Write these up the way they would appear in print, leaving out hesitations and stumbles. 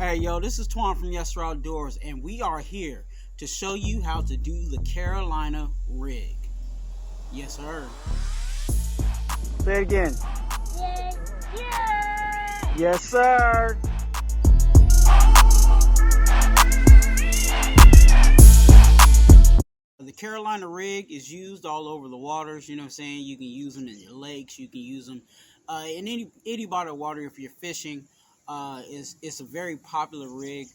Hey yo, this is Twan from Yessir Outdoors, and we are here to show you how to do the Carolina rig. Yes, sir. Say it again. Yes, sir. Yes, sir. The Carolina rig is used all over the waters. You know what I'm saying? You can use them in your lakes. You can use them in any body of water if you're fishing. It's a very popular rig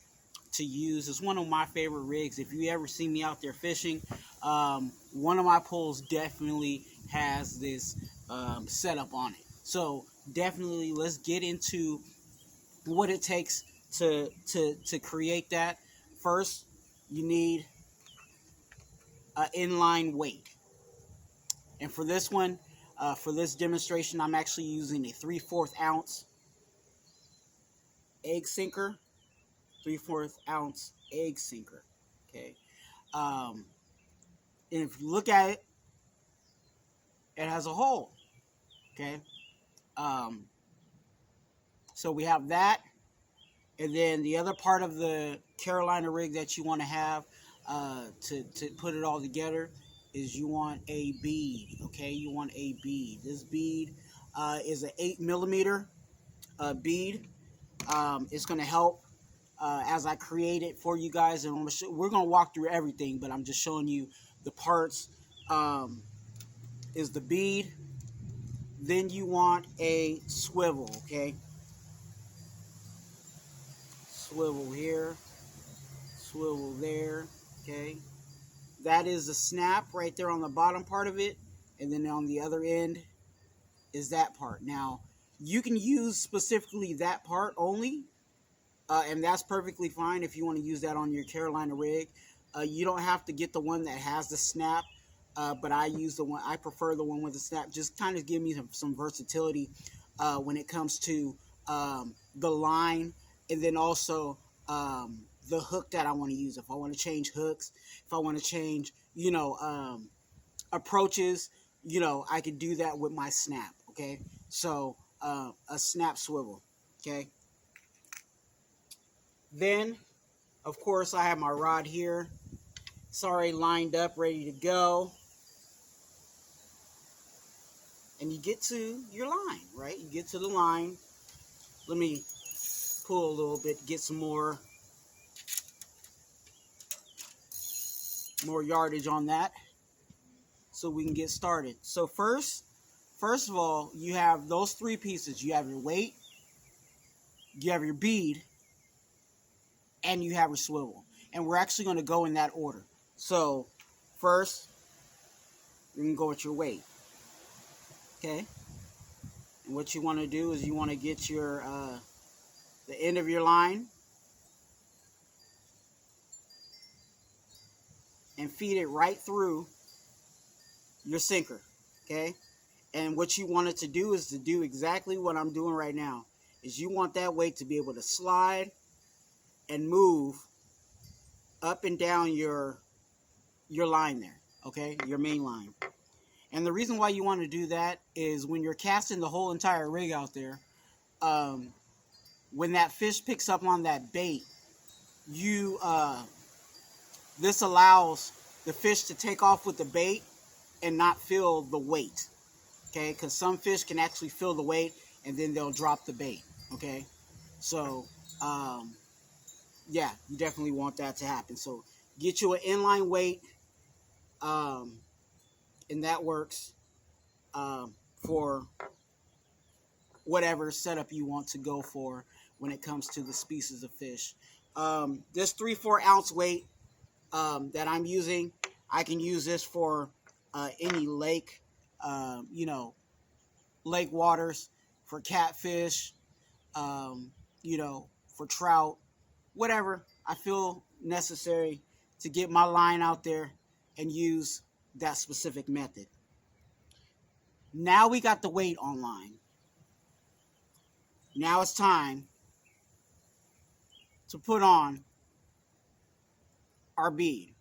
to use. It's one of my favorite rigs. If you ever see me out there fishing, one of my poles definitely has this setup on it. So definitely, let's get into what it takes to create that. First, you need an inline weight, and for this one, for this demonstration, I'm actually using a 3/4 ounce egg sinker. 3/4 ounce egg sinker. Okay. Um, and if you look at it, it has a hole. Okay. Um, so we have that. And then the other part of the Carolina rig that you want to have to put it all together is you want a bead. Okay. You want a bead. This bead is an 8mm bead. It's going to help as I create it for you guys. And we're going to walk through everything, but I'm just showing you the parts. Is the bead. Then you want a swivel, okay? Swivel here, swivel there, okay? That is the snap right there on the bottom part of it, and then on the other end is that part. Now, you can use specifically that part only, and that's perfectly fine if you want to use that on your Carolina rig. You don't have to get the one that has the snap, but I prefer the one with the snap. Just kind of give me some versatility when it comes to the line, and then also the hook that I want to use. If I want to change hooks, if I want to change, approaches, I could do that with my snap. Okay, so a snap swivel. Okay, then of course I have my rod here. It's already lined up, ready to go. And you get to your line, right? You get to the line. Let me pull a little bit, get some more yardage on that so we can get started. So first of all, you have those three pieces. You have your weight, you have your bead, and you have your swivel. And we're actually going to go in that order. So first, you can go with your weight. Okay? And what you want to do is you want to get your the end of your line and feed it right through your sinker. Okay? And what you want it to do is to do exactly what I'm doing right now. Is you want that weight to be able to slide and move up and down your line there. Okay? Your main line. And the reason why you want to do that is when you're casting the whole entire rig out there, when that fish picks up on that bait, this allows the fish to take off with the bait and not feel the weight. Okay, because some fish can actually feel the weight and then they'll drop the bait. Okay, so yeah, you definitely want that to happen. So get you an inline weight, and that works for whatever setup you want to go for when it comes to the species of fish. This 3/4 ounce weight that I'm using, I can use this for any lake, lake waters, for catfish, for trout, whatever I feel necessary to get my line out there and use that specific method. Now we got the weight online. Now it's time to put on our bead.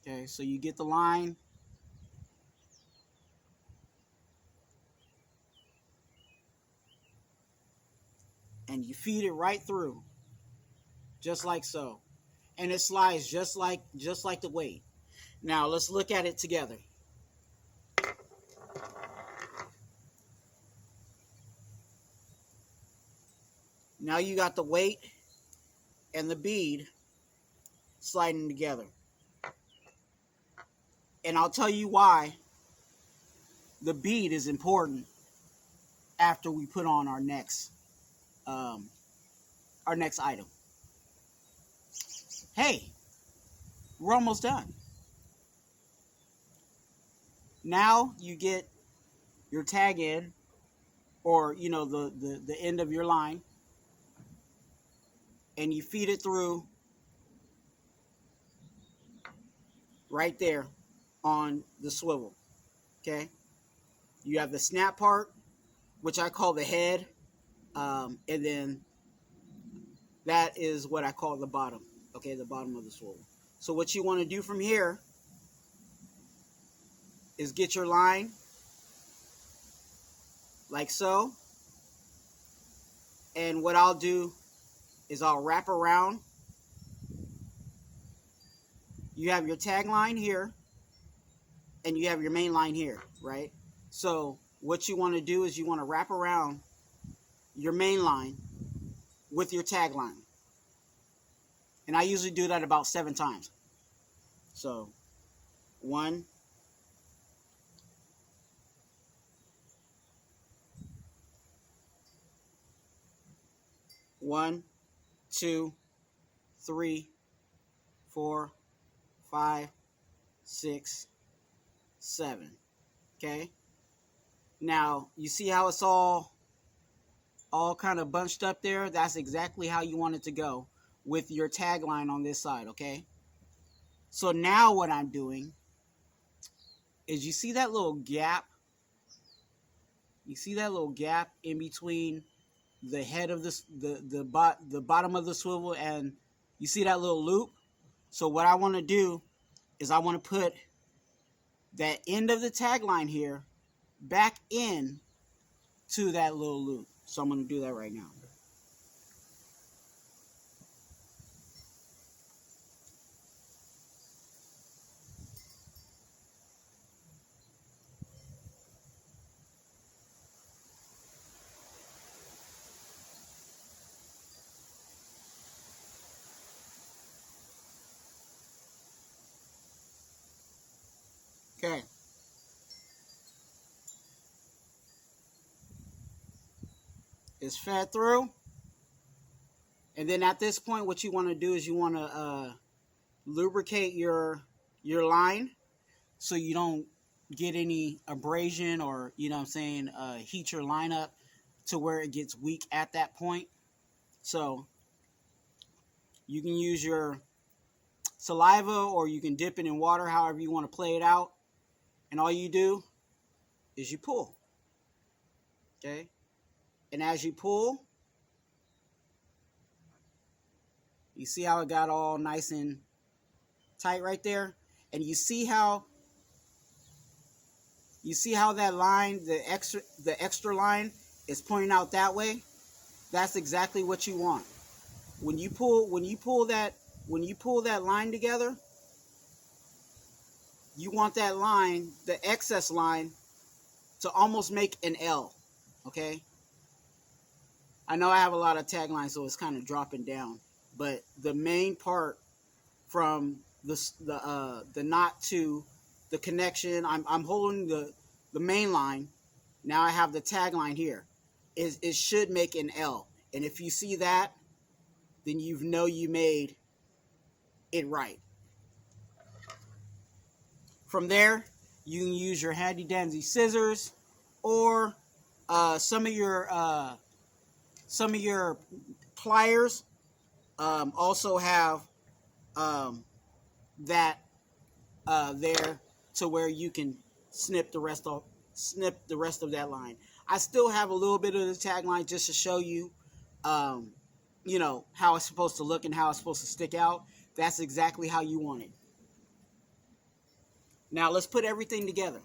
Okay, so you get the line, and you feed it right through, just like so, and it slides just like the weight. Now let's look at it together. Now you got the weight and the bead sliding together. And I'll tell you why the bead is important after we put on our next item. Hey, we're almost done. Now you get your tag in, or the end of your line, and you feed it through right there on the swivel. Okay, you have the snap part, which I call the head, and then that is what I call the bottom. Okay, the bottom of the swivel. So what you want to do from here is get your line like so, and what I'll do is I'll wrap around. You have your tag line here, and you have your main line here, right? So what you want to do is you want to wrap around your main line with your tag line. And I usually do that about 7 times. So 1, 1, 2, 3, 4, 5, 6, 7. Okay. Now you see how it's all kind of bunched up there? That's exactly how you want it to go with your tag line on this side. Okay. So now what I'm doing is, you see that little gap? You see that little gap in between the head of this, the bottom of the swivel, and you see that little loop? So what I want to do is I want to put that end of the tag line here back in to that little loop. So I'm going to do that right now. Okay. It's fed through. And then at this point, what you want to do is you want to lubricate your line so you don't get any abrasion, or, heat your line up to where it gets weak at that point. So you can use your saliva, or you can dip it in water, however you want to play it out. And all you do is you pull. Okay? And as you pull, you see how it got all nice and tight right there? And you see how that line, the extra line, is pointing out that way? That's exactly what you want. When you pull that line together, you want that line, the excess line, to almost make an L. Okay? I know I have a lot of tag lines, so it's kind of dropping down. But the main part from the knot to the connection, I'm holding the main line. Now I have the tag line here. It should make an L. And if you see that, then you know you made it right. From there, you can use your handy dandy scissors, or some of your pliers also have that there, to where you can snip the rest of that line. I still have a little bit of the tag line just to show you, how it's supposed to look and how it's supposed to stick out. That's exactly how you want it. Now let's put everything together.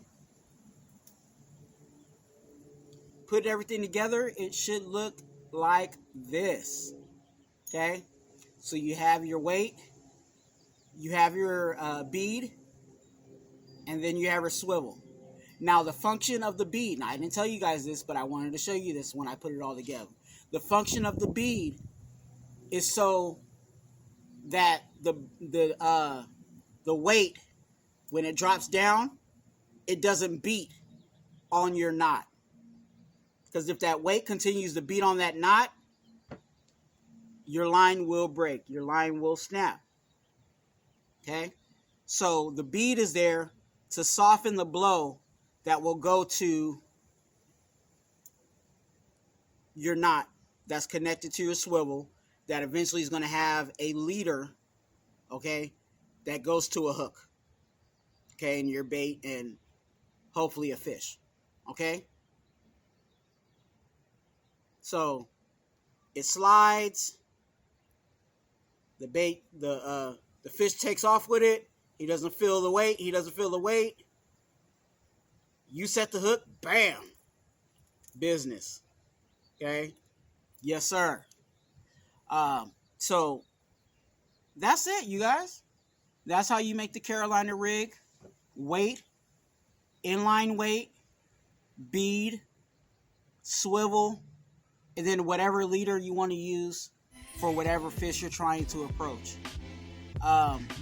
Put everything together. It should look like this. Okay, so you have your weight, you have your bead, and then you have your swivel. Now the function of the bead, now I didn't tell you guys this, but I wanted to show you this when I put it all together. The function of the bead is so that the weight, when it drops down, it doesn't beat on your knot. Because if that weight continues to beat on that knot, your line will break. Your line will snap. Okay? So the bead is there to soften the blow that will go to your knot that's connected to your swivel that eventually is going to have a leader, okay, that goes to a hook, okay, and your bait and hopefully a fish, okay? So it slides, the bait, the fish takes off with it. He doesn't feel the weight. You set the hook, bam, business. Okay, yes sir. So that's it, you guys. That's how you make the Carolina rig. Weight, inline weight, bead, swivel, and then whatever leader you want to use for whatever fish you're trying to approach.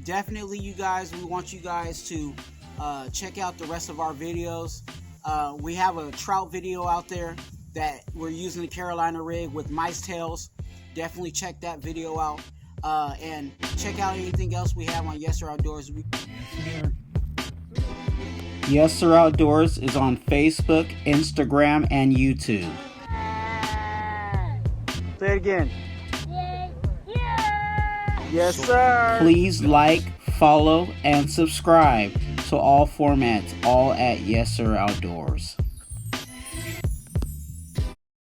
Definitely, you guys, we want you guys to check out the rest of our videos. We have a trout video out there that we're using the Carolina rig with mice tails. Definitely check that video out. And check out anything else we have on Yessir Outdoors. Yessir Outdoors is on Facebook, Instagram, and YouTube. Say it again. Yes, sir. Please like, follow, and subscribe to all formats, all at Yessir Outdoors.